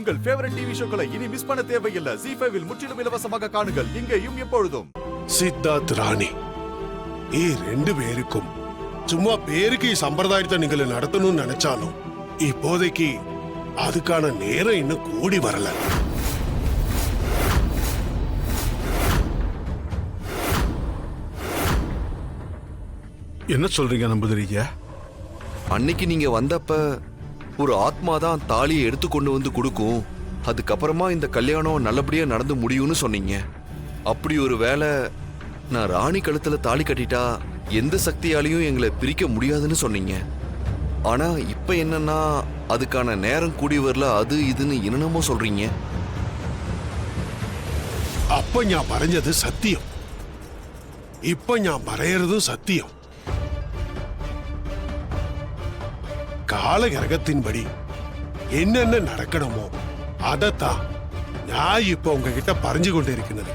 உங்கள் favourite TV ஷோக்களை இனி miss பண்ண தேவையில்லை. ZEE5 இல் முற்றிலும் இலவசமாக காணுங்கள். இங்கேயும் எப்பொழுதும். சித்தார்த், ராணி, ரெண்டு பேருக்கும் சும்மா பேருக்கு சம்பிரதாயத்தை நீங்கள் நடத்தணும்னு நினைச்சாலும் இப்போதைக்கு அதுக்கான நேரம் இன்னும் கூடி வரல. என்ன சொல்றீங்க நம்புறீங்க? அன்னைக்கு நீங்க வந்தப்ப ஒரு ஆத்மா தான் தாலியை எடுத்து கொண்டு வந்து கொடுக்கும், அதுக்கப்புறமா இந்த கல்யாணம் நல்லபடியா நடந்து முடியும்னு சொன்னீங்க. அப்படி ஒரு வேளை நான் ராணி கழுத்துல தாலி கட்டிட்டா எந்த சக்தியாலையும் எங்களை பிரிக்க முடியாதுன்னு சொன்னீங்க. ஆனா இப்ப என்னன்னா அதுக்கான நேரம் கூடி வரல, அது இதுன்னு என்னென்னமோ சொல்றீங்க. அப்ப நான் பறஞ்சது சத்தியம், இப்ப நான் பறையறதும் சத்தியம். கால கிரகத்தின்படி என்னென்ன நடக்கணுமோ அதத்தான் நான் இப்ப உங்ககிட்ட பறிஞ்சு கொண்டு இருக்கிறது.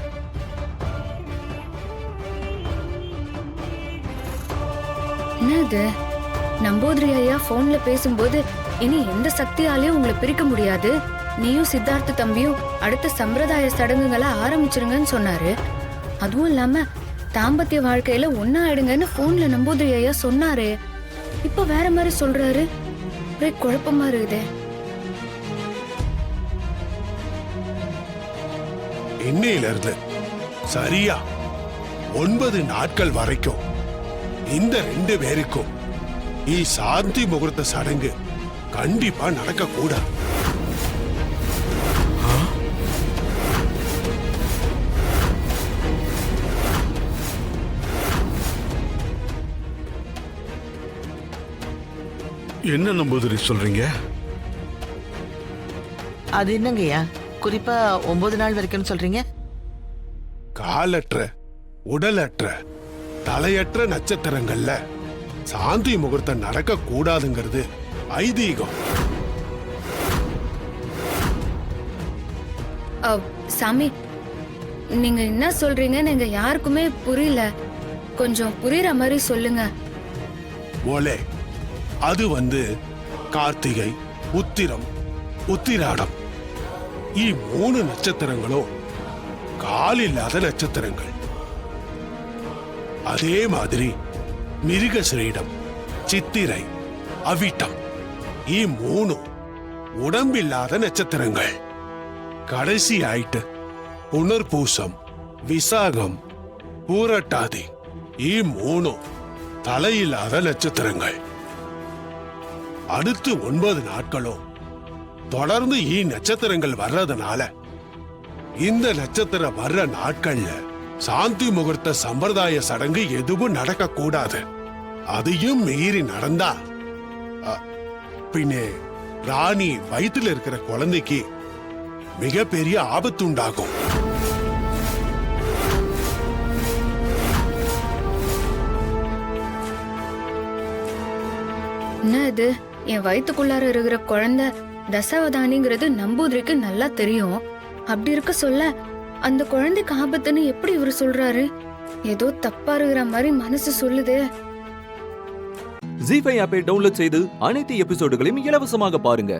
என்னது? நம்பூதிரி ஐயா போன்ல பேசும்போது இனி எந்த சக்தியாலையும் உங்களை பிரிக்க முடியாது, நீயும் சித்தார்த்த தம்பியும் அடுத்த சம்பிரதாய சடங்குகளை ஆரம்பிச்சிருங்கன்னு சொன்னாரு. அதுவும் இல்லாம தாம்பத்திய வாழ்க்கையில ஒன்னா ஆயிடுங்கன்னு போன்ல நம்பூதிரி ஐயா சொன்னாரு. இப்ப வேற மாதிரி சொல்றாரு. ஒரே குழப்பமா இருக்குதே. இன்னையிலிருந்து சரியா 9 நாட்கள் வரைக்கும் இந்த ரெண்டு பேருக்கும் சாந்தி முகூர்த்த சடங்கு கண்டிப்பா நடக்க கூடாது. என்ன நம்புதிரி சொல்றீங்க? அது என்னங்கய்யா, குறிப்பா 9 நாள் வரைக்கும் சொல்றீங்க? காலற்ற, உடலற்ற, தலையற்ற நட்சத்திரங்கள்ல சாந்தி முகூர்த்தம் நடக்க கூடாதுங்கிறது ஐதீகம். சாமி, நீங்க என்ன சொல்றீங்கன்னு எங்க யாருக்குமே புரியல. கொஞ்சம் புரியுற மாதிரி சொல்லுங்க. ஓலே, அது கார்த்திகை, உத்திரம், உத்திராடம் 3 நட்சத்திரங்களும் கால் இல்லாத நட்சத்திரங்கள். அதே மாதிரி மிருகசிரீடம், சித்திரை, அவிட்டம் 3 உடம்பில்லாத நட்சத்திரங்கள். கடைசி ஆயிட்டு புனர்பூசம், விசாகம், பூரட்டாதி 3 தலையில்லாத நட்சத்திரங்கள். அடுத்து 9 நாட்களும் தொடர்ந்து நட்சத்திரங்கள் வர்றதுனால இந்த நட்சத்திரம் வர்ற நாட்கள்ல சாந்தி முகூர்த்த சம்பிரதாய சடங்கு எதுவும் நடக்க கூடாது. அதையும் மீறி நடந்தா பின்னே ராணி வயிற்றுல இருக்கிற குழந்தைக்கு மிகப்பெரிய ஆபத்து உண்டாகும். என்ன இது? என் வயிற்றுக்குள்ளார இருக்கிற குழந்தை தசாவதானிங்கிறது நம்பூதிரிக்கு நல்லா தெரியும். அப்படி இருக்க சொல்ல அந்த குழந்தைக்கு ஆபத்துன்னு எப்படி இவரு சொல்றாரு? ஏதோ தப்பா இருக்கிற மாதிரி மனசு சொல்லுது. ZEE5 ஆப்பை டவுன்லோட் செய்து அனைத்து எபிசோடுகளையும் இலவசமாக பாருங்க.